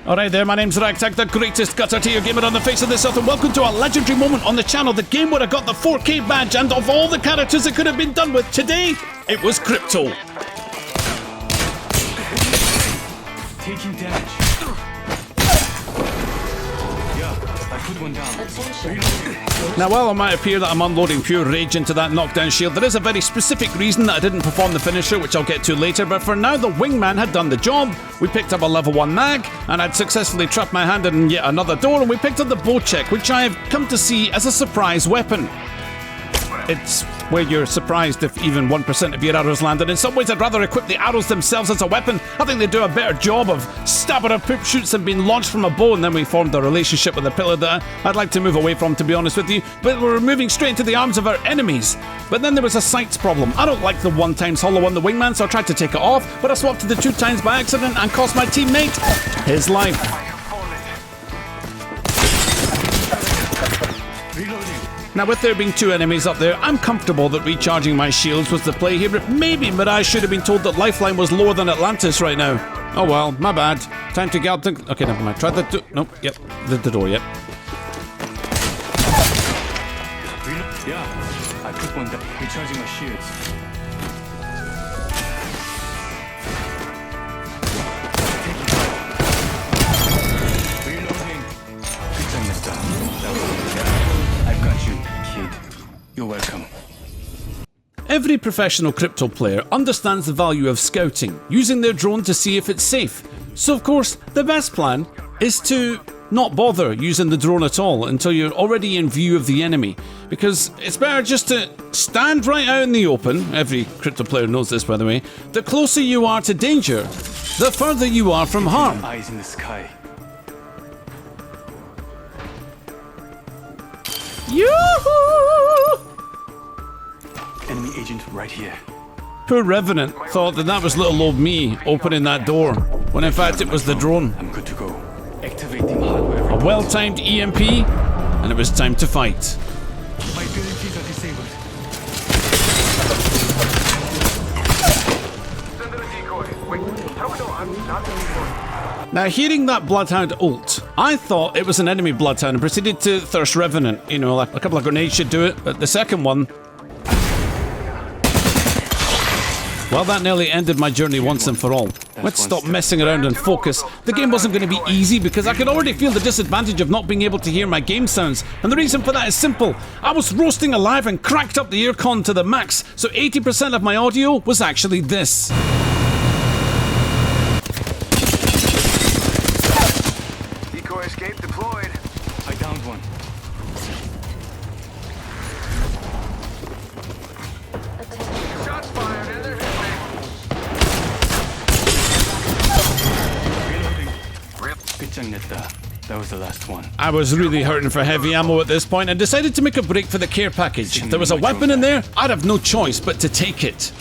Alright there, my name's Ragtag, the greatest gutter tier gamer on the face of this earth, and welcome to a legendary moment on the channel, the game where I got the 4K badge, and of all the characters it could have been done with, today, it was Crypto. Taking damage. Yeah, I put one down. Now, while it might appear that I'm unloading pure rage into that knockdown shield, there is a very specific reason that I didn't perform the finisher, which I'll get to later, but for now, the wingman had done the job. We picked up a level 1 mag, and I'd successfully trapped my hand in yet another door, and we picked up the bow check, which I have come to see as a surprise weapon. It's where you're surprised if even 1% of your arrows land, and in some ways I'd rather equip the arrows themselves as a weapon. I think they do a better job of stabbing a poop shoots than being launched from a bow, and then we formed a relationship with a pillar that I'd like to move away from, to be honest with you, but we're moving straight into the arms of our enemies. But then there was a sights problem. I don't like the 1 times hollow on the wingman, so I tried to take it off, but I swapped to the 2 times by accident and cost my teammate his life. Now, with there being 2 enemies up there, I'm comfortable that recharging my shields was the play here, but maybe Mirage should have been told that Lifeline was lower than Atlantis right now. Oh well, my bad. Time to get the... Okay, never mind. Try the... Nope, yep. The door, yep. Yeah, I put one down. Recharging my shields. You're welcome. Every professional crypto player understands the value of scouting, using their drone to see if it's safe. So of course, the best plan is to not bother using the drone at all until you're already in view of the enemy, because it's better just to stand right out in the open. Every crypto player knows this, by the way. The closer you are to danger, the further you are from harm. Eyes in the sky. Yoo-hoo! Enemy agent right here. Poor Revenant thought that was little old me opening that door, when in fact it was the drone. I'm good to go. Activating hardware. A well-timed EMP, and it was time to fight. My abilities are disabled. Send in a decoy. Wait, how do we know I'm not a decoy? Now, hearing that Bloodhound ult, I thought it was an enemy Bloodhound and proceeded to thirst Revenant. You know, like a couple of grenades should do it, but the second one... Well, that nearly ended my journey once and for all. Let's stop messing around and focus. The game wasn't going to be easy because I could already feel the disadvantage of not being able to hear my game sounds. And the reason for that is simple. I was roasting alive and cracked up the earcon to the max, so 80% of my audio was actually this. Decoy escape deployed. I downed one. Shots fired and they're hitting Reloading. That was the last one. I was really hurting for heavy ammo at this point and decided to make a break for the care package. If there was a weapon in there, I'd have no choice but to take it.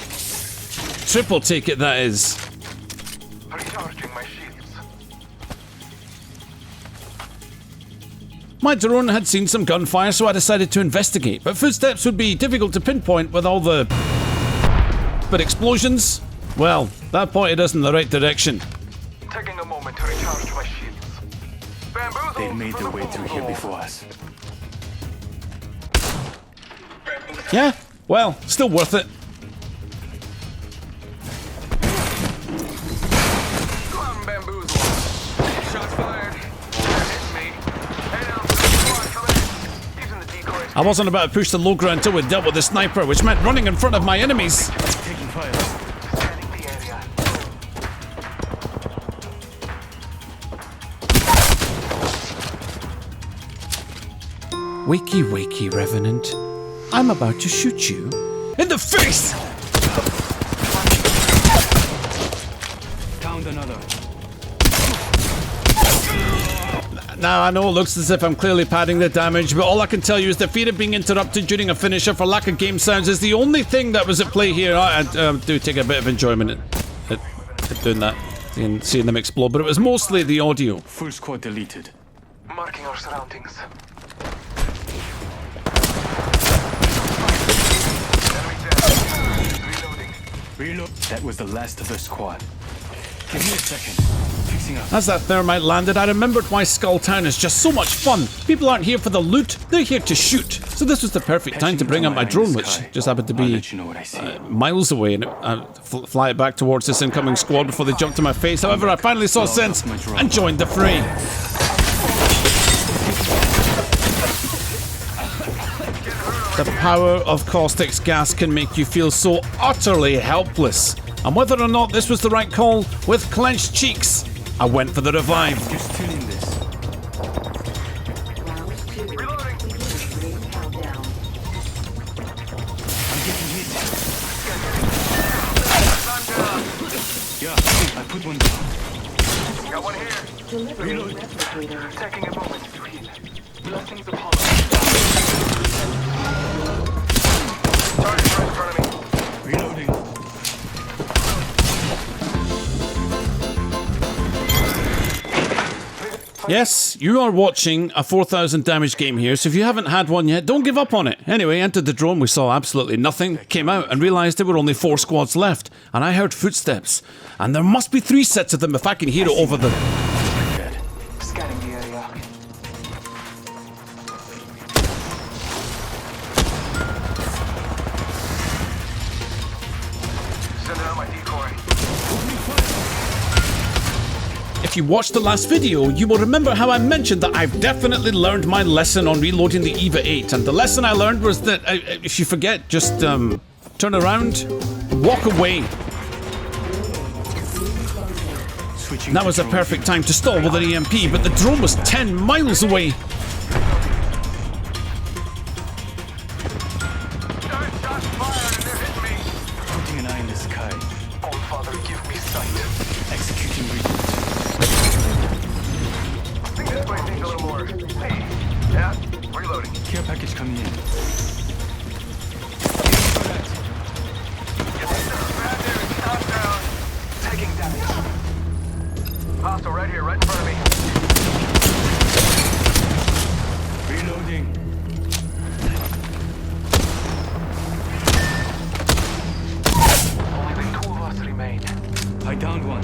Triple take it, that is. recharging my shields. My drone had seen some gunfire, so I decided to investigate, but footsteps would be difficult to pinpoint with all the... But explosions? Well, that pointed us in the right direction. Taking a moment to recharge my shields. Bamboozled. They've made their way through here before us. Yeah, well, still worth it. I'm bamboozled. Shots fired. They're hitting me. Hey now, squad coming in. Using the decoys. I wasn't about to push the low ground until we dealt with the sniper, which meant running in front of my enemies. Taking fire. Scanning the area. Wakey, wakey, Revenant. I'm about to shoot you in the face! Downed another. Now, I know it looks as if I'm clearly padding the damage, but all I can tell you is the fear of being interrupted during a finisher for lack of game sounds is the only thing that was at play here. I do take a bit of enjoyment at doing that and seeing them explode, but it was mostly the audio. Full squad deleted. Marking our surroundings. Enemy down. Reloading. Reload. That was the last of the squad. Give me a second. Fixing up. As that thermite landed, I remembered why Skull Town is just so much fun. People aren't here for the loot, they're here to shoot. So this was the perfect time to bring up my drone, which just happened to be miles away, and fly it back towards this incoming squad before they jumped to my face. However, I finally saw sense and joined the fray. The power of Caustic's gas can make you feel so utterly helpless. And whether or not this was the right call, with clenched cheeks, I went for the revive. You're still in this. Reloading. I'm getting hit. I'm down. Yeah, I put one down. Got one here. Reload. Taking a moment to heal. Blessings upon Target's right in front of me. Reloading. Yes, you are watching a 4,000 damage game here, so if you haven't had one yet, don't give up on it. Anyway, entered the drone, we saw absolutely nothing, came out and realised there were only 4 squads left, and I heard footsteps. And there must be 3 sets of them if I can hear it over the... Dead. Scanning the area. Sending out my decoy. If you watched the last video, you will remember how I mentioned that I've definitely learned my lesson on reloading the EVA 8, and the lesson I learned was that if you forget, just turn around, walk away. Switching. That was a perfect time to stall with an EMP, but the drone was 10 miles away. Shots fired and they're hitting me. Putting an eye in the sky. Oh, Father, give me sight. Executing reboot. I think this might take a little more. Hey, yeah, reloading. Care package coming in. Bad news, top down. Taking damage. Hostile right here, right in front of me. Reloading. Only the 2 of us remain. I downed one.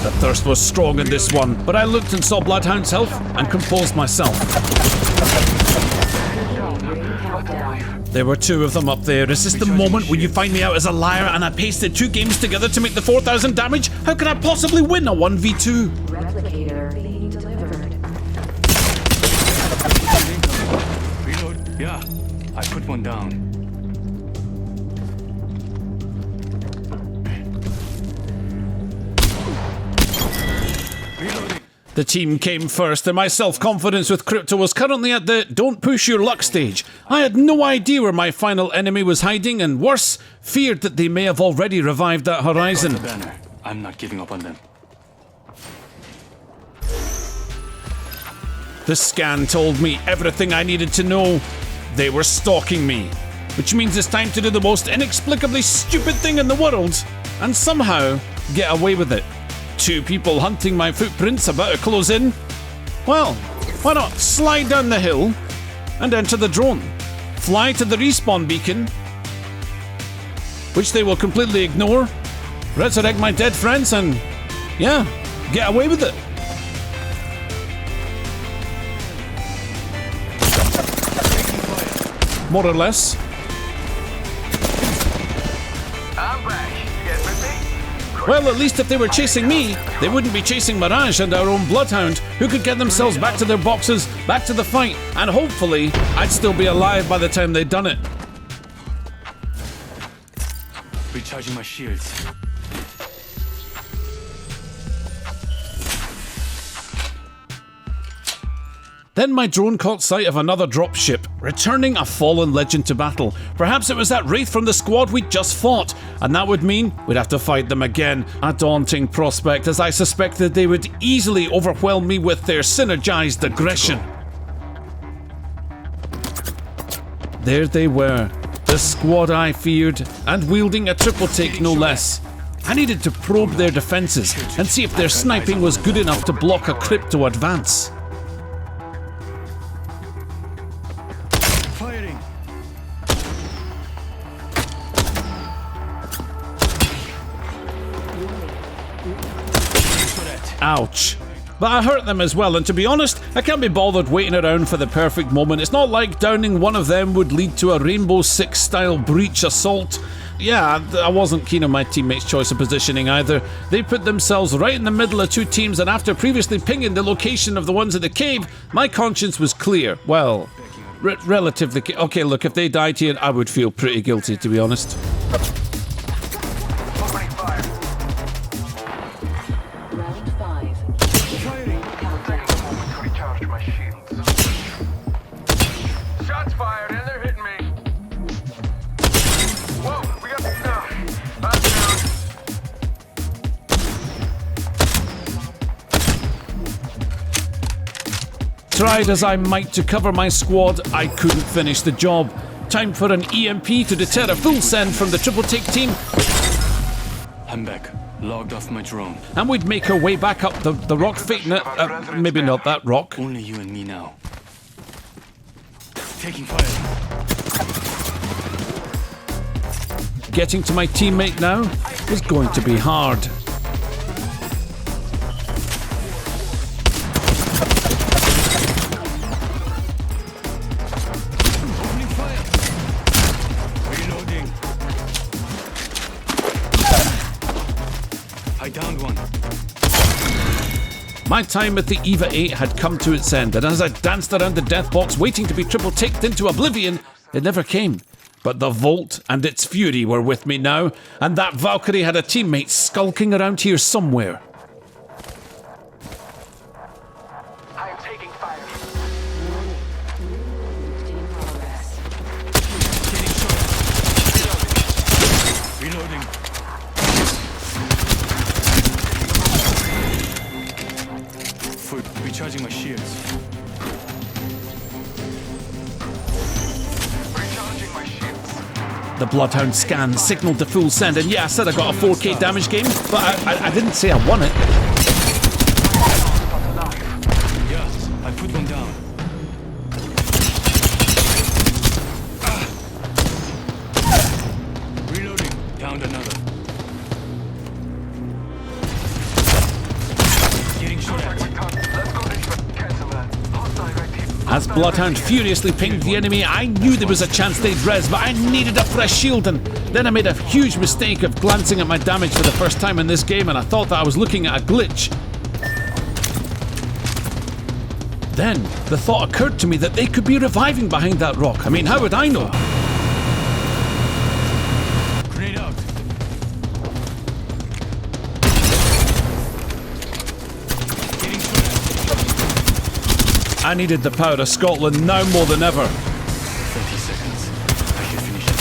The thirst was strong in this one, but I looked and saw Bloodhound's health and composed myself. There were 2 of them up there. Is this the moment when you find me out as a liar and I pasted 2 games together to make the 4,000 damage? How can I possibly win a 1v2? Replicator being delivered. Reload. Yeah, I put one down. Reloading. The team came first, and my self-confidence with Crypto was currently at the don't push your luck stage. I had no idea where my final enemy was hiding, and worse, feared that they may have already revived that horizon. The banner. I'm not giving up on them. The scan told me everything I needed to know. They were stalking me. Which means it's time to do the most inexplicably stupid thing in the world, and somehow get away with it. 2 people hunting my footprints about to close in. Well, why not slide down the hill and enter the drone? Fly to the respawn beacon, which they will completely ignore. Resurrect my dead friends and, yeah, get away with it. More or less. I'm back. You guys with me? Well, at least if they were chasing me, they wouldn't be chasing Mirage and our own Bloodhound, who could get themselves back to their boxes, back to the fight, and hopefully, I'd still be alive by the time they'd done it. Recharging my shields. Then my drone caught sight of another dropship, returning a fallen legend to battle. Perhaps it was that wraith from the squad we'd just fought, and that would mean we'd have to fight them again. A daunting prospect, as I suspected they would easily overwhelm me with their synergized aggression. There they were, the squad I feared, and wielding a triple take no less. I needed to probe their defenses and see if their sniping was good enough to block a crypto advance. Firing. Ouch. But I hurt them as well, and to be honest, I can't be bothered waiting around for the perfect moment. It's not like downing one of them would lead to a Rainbow Six style breach assault. Yeah, I wasn't keen on my teammates' choice of positioning either. They put themselves right in the middle of two teams, and after previously pinging the location of the ones in the cave, my conscience was clear. Well, relatively. Okay, look, if they died here, I would feel pretty guilty, to be honest. Opening fire. Round 5. Taking a moment to recharge my shields. Shots fired and they're hitting me. Whoa, we got that's down. Tried as I might to cover my squad, I couldn't finish the job. Time for an EMP to deter a full send from the triple take team, I'm back. Logged off my drone. and we'd make our way back up the rock maybe not that rock. Only you and me now. Taking fire. Getting to my teammate now was going to be hard. Opening fire. Reloading. I downed one. My time at the Eva 8 had come to its end, and as I danced around the death box waiting to be triple ticked into oblivion, it never came. But the Volt and its fury were with me now, and that Valkyrie had a teammate skulking around here somewhere. I am taking fire. In progress. Getting shot. Reloading. Foot. Recharging my shields. Recharging my shields. The Bloodhound scan signaled the full send, and yeah, I said I got a 4K damage game, but I didn't say I won it. Yeah, I put one down. Reloading. Downed another. Getting shot at. Let's go deeper. Cancel that. Hostile active. As Bloodhound furiously pinged the enemy, I knew there was a chance they'd res, but I needed a fresh shield, and then I made a huge mistake of glancing at my damage for the first time in this game, and I thought that I was looking at a glitch. Then, the thought occurred to me that they could be reviving behind that rock. I mean, how would I know? Grenade out. Getting shot at. I needed the power of Scotland now more than ever. 30 seconds. I should finish that.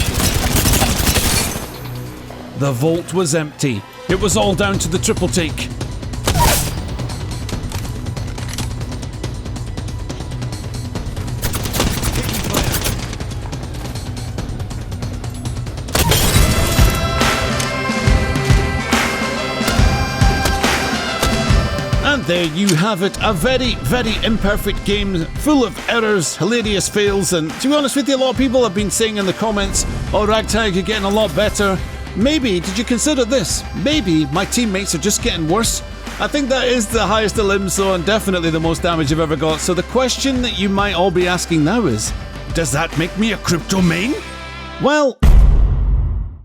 The vault was empty. It was all down to the triple take. And there you have it, a very, very imperfect game, full of errors, hilarious fails, and to be honest with you, a lot of people have been saying in the comments, oh Ragtag, you're getting a lot better. Maybe, did you consider this? Maybe my teammates are just getting worse. I think that is the highest of limbs though, and definitely the most damage I've ever got. So the question that you might all be asking now is, does that make me a crypto main? Well,